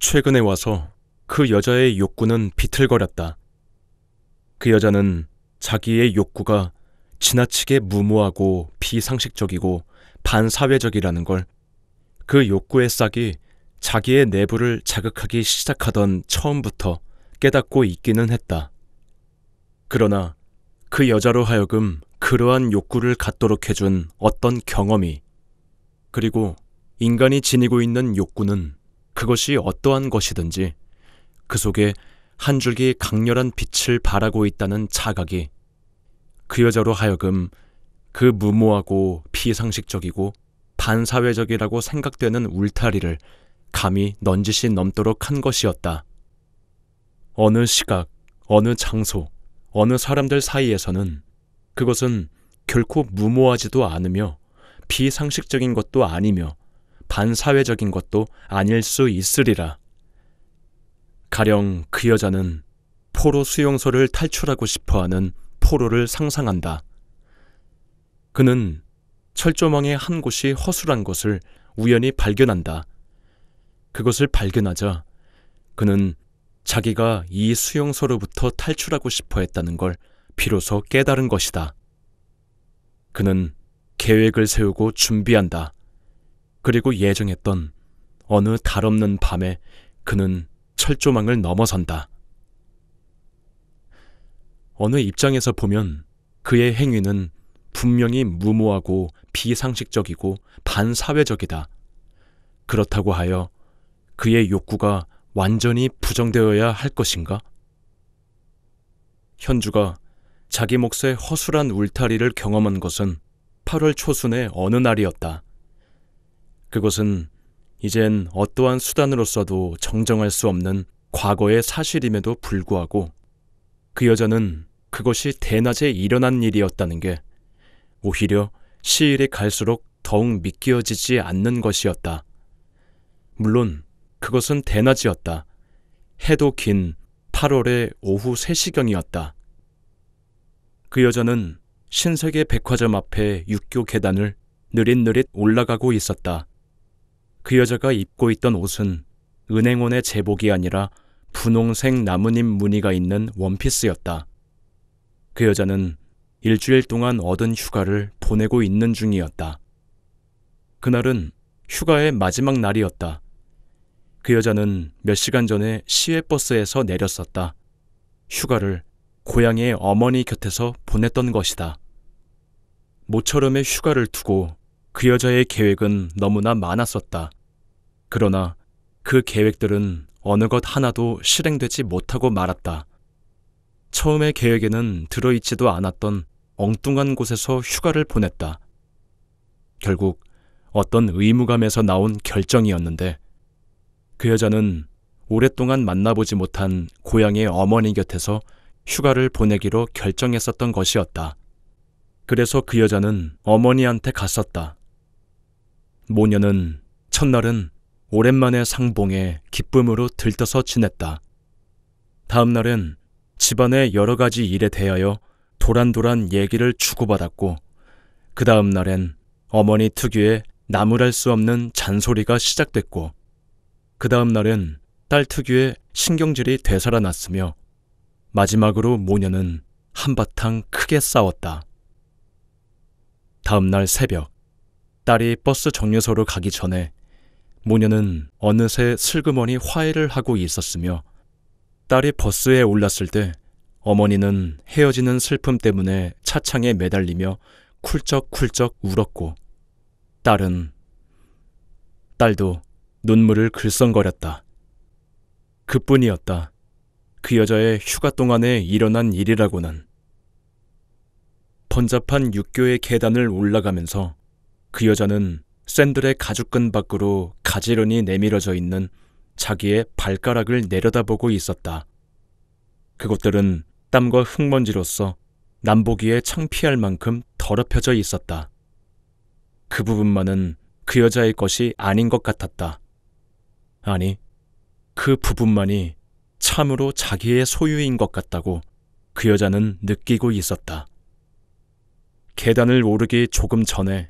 최근에 와서 그 여자의 욕구는 비틀거렸다. 그 여자는 자기의 욕구가 지나치게 무모하고 비상식적이고 반사회적이라는 걸 그 욕구의 싹이 자기의 내부를 자극하기 시작하던 처음부터 깨닫고 있기는 했다. 그러나 그 여자로 하여금 그러한 욕구를 갖도록 해준 어떤 경험이, 그리고 인간이 지니고 있는 욕구는 그것이 어떠한 것이든지 그 속에 한 줄기 강렬한 빛을 발하고 있다는 자각이 그 여자로 하여금 그 무모하고 비상식적이고 반사회적이라고 생각되는 울타리를 감히 넌지시 넘도록 한 것이었다. 어느 시각, 어느 장소, 어느 사람들 사이에서는 그것은 결코 무모하지도 않으며 비상식적인 것도 아니며 반사회적인 것도 아닐 수 있으리라. 가령 그 여자는 포로 수용소를 탈출하고 싶어하는 포로를 상상한다. 그는 철조망의 한 곳이 허술한 것을 우연히 발견한다. 그것을 발견하자 그는 자기가 이 수용소로부터 탈출하고 싶어 했다는 걸 비로소 깨달은 것이다. 그는 계획을 세우고 준비한다. 그리고 예정했던 어느 달없는 밤에 그는 철조망을 넘어선다. 어느 입장에서 보면 그의 행위는 분명히 무모하고 비상식적이고 반사회적이다. 그렇다고 하여 그의 욕구가 완전히 부정되어야 할 것인가? 현주가 자기 몫의 허술한 울타리를 경험한 것은 8월 초순의 어느 날이었다. 그것은 이젠 어떠한 수단으로서도 정정할 수 없는 과거의 사실임에도 불구하고 그 여자는 그것이 대낮에 일어난 일이었다는 게 오히려 시일이 갈수록 더욱 믿겨지지 않는 것이었다. 물론 그것은 대낮이었다. 해도 긴 8월의 오후 3시경이었다. 그 여자는 신세계 백화점 앞에 육교 계단을 느릿느릿 올라가고 있었다. 그 여자가 입고 있던 옷은 은행원의 제복이 아니라 분홍색 나뭇잎 무늬가 있는 원피스였다. 그 여자는 일주일 동안 얻은 휴가를 보내고 있는 중이었다. 그날은 휴가의 마지막 날이었다. 그 여자는 몇 시간 전에 시외버스에서 내렸었다. 휴가를 고향의 어머니 곁에서 보냈던 것이다. 모처럼의 휴가를 두고 그 여자의 계획은 너무나 많았었다. 그러나 그 계획들은 어느 것 하나도 실행되지 못하고 말았다. 처음의 계획에는 들어있지도 않았던 엉뚱한 곳에서 휴가를 보냈다. 결국 어떤 의무감에서 나온 결정이었는데 그 여자는 오랫동안 만나보지 못한 고향의 어머니 곁에서 휴가를 보내기로 결정했었던 것이었다. 그래서 그 여자는 어머니한테 갔었다. 모녀는 첫날은 오랜만에 상봉에 기쁨으로 들떠서 지냈다. 다음 날엔 집안의 여러 가지 일에 대하여 도란도란 얘기를 주고받았고 그 다음 날엔 어머니 특유의 나무랄 수 없는 잔소리가 시작됐고 그 다음 날엔 딸 특유의 신경질이 되살아났으며 마지막으로 모녀는 한바탕 크게 싸웠다. 다음 날 새벽 딸이 버스 정류소로 가기 전에 모녀는 어느새 슬그머니 화해를 하고 있었으며 딸이 버스에 올랐을 때 어머니는 헤어지는 슬픔 때문에 차창에 매달리며 쿨쩍쿨쩍 울었고 딸도 눈물을 글썽거렸다. 그뿐이었다. 그 여자의 휴가 동안에 일어난 일이라고는. 번잡한 육교의 계단을 올라가면서 그 여자는 샌들의 가죽끈 밖으로 가지런히 내밀어져 있는 자기의 발가락을 내려다보고 있었다. 그것들은 땀과 흙먼지로서 남보기에 창피할 만큼 더럽혀져 있었다. 그 부분만은 그 여자의 것이 아닌 것 같았다. 아니, 그 부분만이 참으로 자기의 소유인 것 같다고 그 여자는 느끼고 있었다. 계단을 오르기 조금 전에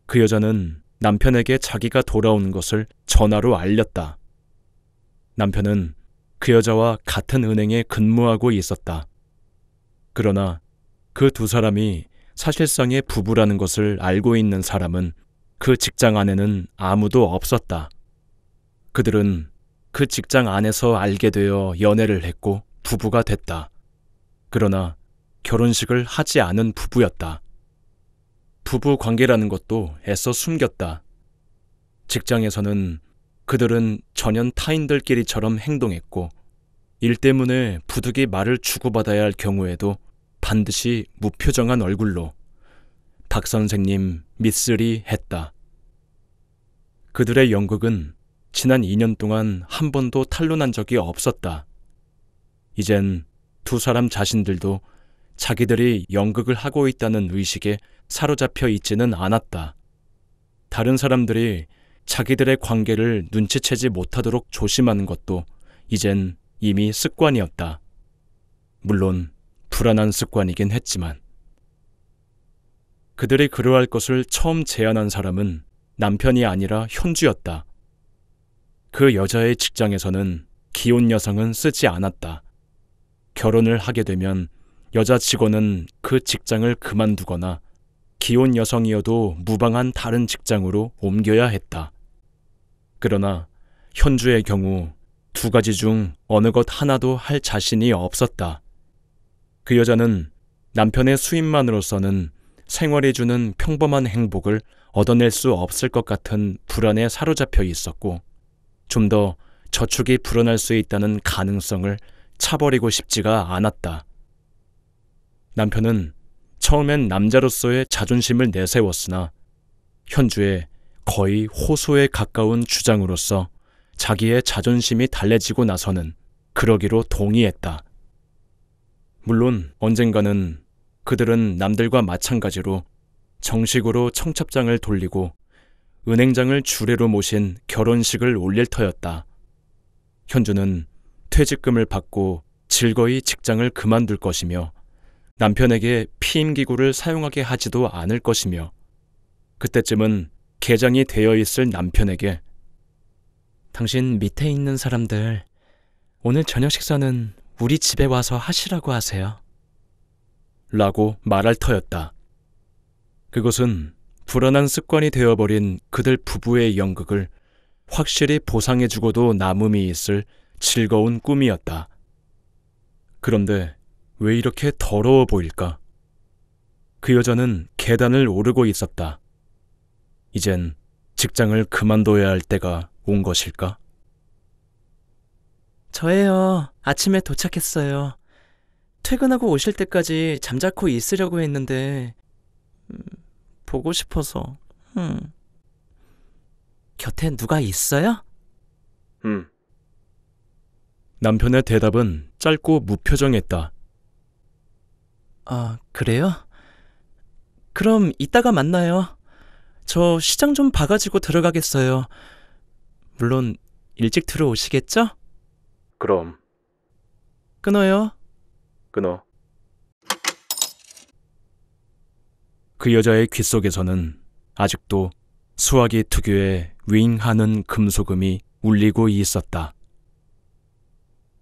그 여자는 남편에게 자기가 돌아온 것을 전화로 알렸다. 남편은 그 여자와 같은 은행에 근무하고 있었다. 그러나 그 두 사람이 사실상의 부부라는 것을 알고 있는 사람은 그 직장 안에는 아무도 없었다. 그들은 그 직장 안에서 알게 되어 연애를 했고 부부가 됐다. 그러나 결혼식을 하지 않은 부부였다. 부부 관계라는 것도 애써 숨겼다. 직장에서는 그들은 전혀 타인들끼리처럼 행동했고 일 때문에 부득이 말을 주고받아야 할 경우에도 반드시 무표정한 얼굴로 박 선생님 미쓰리 했다. 그들의 연극은 지난 2년 동안 한 번도 탄로난 적이 없었다. 이젠 두 사람 자신들도 자기들이 연극을 하고 있다는 의식에 사로잡혀 있지는 않았다. 다른 사람들이 자기들의 관계를 눈치채지 못하도록 조심하는 것도 이젠 이미 습관이었다. 물론 불안한 습관이긴 했지만. 그들이 그러할 것을 처음 제안한 사람은 남편이 아니라 현주였다. 그 여자의 직장에서는 기혼 여성은 쓰지 않았다. 결혼을 하게 되면 여자 직원은 그 직장을 그만두거나 기혼 여성이어도 무방한 다른 직장으로 옮겨야 했다. 그러나 현주의 경우 두 가지 중 어느 것 하나도 할 자신이 없었다. 그 여자는 남편의 수입만으로서는 생활이 주는 평범한 행복을 얻어낼 수 없을 것 같은 불안에 사로잡혀 있었고 좀 더 저축이 불어날 수 있다는 가능성을 차버리고 싶지가 않았다. 남편은 처음엔 남자로서의 자존심을 내세웠으나 현주의 거의 호소에 가까운 주장으로서 자기의 자존심이 달래지고 나서는 그러기로 동의했다. 물론 언젠가는 그들은 남들과 마찬가지로 정식으로 청첩장을 돌리고 은행장을 주례로 모신 결혼식을 올릴 터였다. 현주는 퇴직금을 받고 즐거이 직장을 그만둘 것이며 남편에게 피임기구를 사용하게 하지도 않을 것이며 그때쯤은 개장이 되어 있을 남편에게 당신 밑에 있는 사람들 오늘 저녁 식사는 우리 집에 와서 하시라고 하세요. 라고 말할 터였다. 그것은 불안한 습관이 되어버린 그들 부부의 연극을 확실히 보상해주고도 남음이 있을 즐거운 꿈이었다. 그런데 왜 이렇게 더러워 보일까? 그 여자는 계단을 오르고 있었다. 이젠 직장을 그만둬야 할 때가 온 것일까? 저예요. 아침에 도착했어요. 퇴근하고 오실 때까지 잠자코 있으려고 했는데 보고 싶어서. 곁에 누가 있어요? 남편의 대답은 짧고 무표정했다. 아, 그래요? 그럼 이따가 만나요. 저 시장 좀 봐가지고 들어가겠어요. 물론 일찍 들어오시겠죠? 그럼. 끊어요. 끊어. 그 여자의 귓속에서는 아직도 수화기 특유의 윙하는 금소금이 울리고 있었다.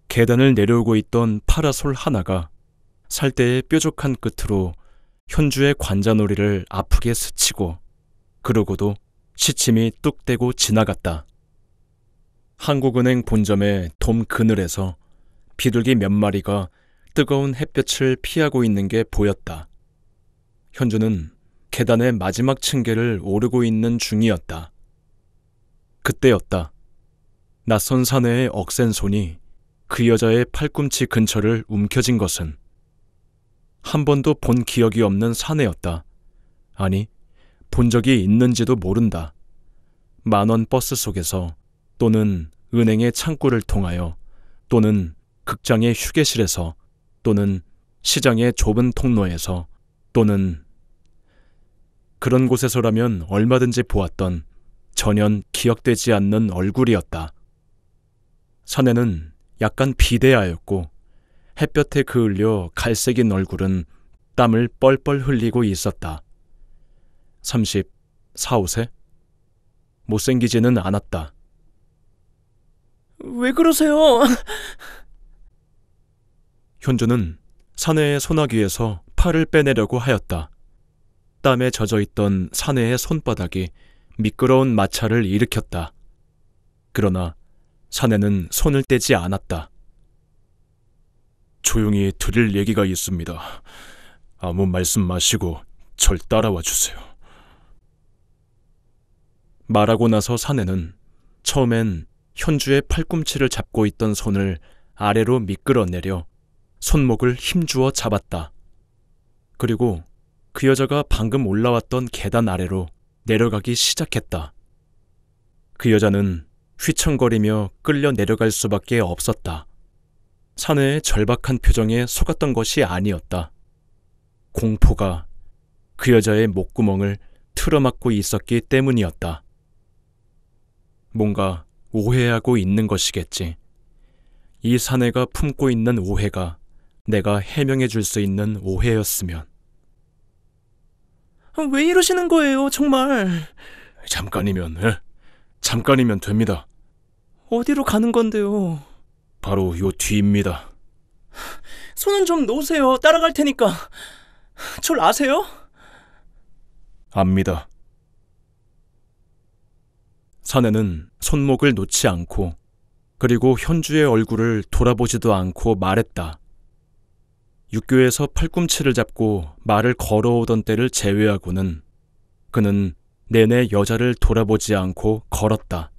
계단을 내려오고 있던 파라솔 하나가 살대의 뾰족한 끝으로 현주의 관자놀이를 아프게 스치고 그러고도 시침이 뚝대고 지나갔다. 한국은행 본점의 돔 그늘에서 비둘기 몇 마리가 뜨거운 햇볕을 피하고 있는 게 보였다. 현주는 계단의 마지막 층계를 오르고 있는 중이었다. 그때였다. 낯선 사내의 억센 손이 그 여자의 팔꿈치 근처를 움켜쥔 것은 한 번도 본 기억이 없는 사내였다. 아니, 본 적이 있는지도 모른다. 10,000원 버스 속에서 또는 은행의 창구를 통하여 또는 극장의 휴게실에서 또는 시장의 좁은 통로에서 또는 그런 곳에서라면 얼마든지 보았던 전혀 기억되지 않는 얼굴이었다. 사내는 약간 비대하였고 햇볕에 그을려 갈색인 얼굴은 땀을 뻘뻘 흘리고 있었다. 34, 5세? 못생기지는 않았다. 왜 그러세요? 현주는 사내의 소나귀에서 팔을 빼내려고 하였다. 땀에 젖어있던 사내의 손바닥이 미끄러운 마찰을 일으켰다. 그러나 사내는 손을 떼지 않았다. 조용히 드릴 얘기가 있습니다. 아무 말씀 마시고 절 따라와 주세요. 말하고 나서 사내는 처음엔 현주의 팔꿈치를 잡고 있던 손을 아래로 미끌어내려 손목을 힘주어 잡았다. 그리고 그 여자가 방금 올라왔던 계단 아래로 내려가기 시작했다. 그 여자는 휘청거리며 끌려 내려갈 수밖에 없었다. 사내의 절박한 표정에 속았던 것이 아니었다. 공포가 그 여자의 목구멍을 틀어막고 있었기 때문이었다. 뭔가 오해하고 있는 것이겠지. 이 사내가 품고 있는 오해가 내가 해명해 줄 수 있는 오해였으면. 왜 이러시는 거예요, 정말? 잠깐이면 됩니다. 어디로 가는 건데요? 바로 요 뒤입니다. 손은 좀 놓으세요. 따라갈 테니까. 절 아세요? 압니다. 사내는 손목을 놓지 않고 그리고 현주의 얼굴을 돌아보지도 않고 말했다. 육교에서 팔꿈치를 잡고 말을 걸어오던 때를 제외하고는 그는 내내 여자를 돌아보지 않고 걸었다.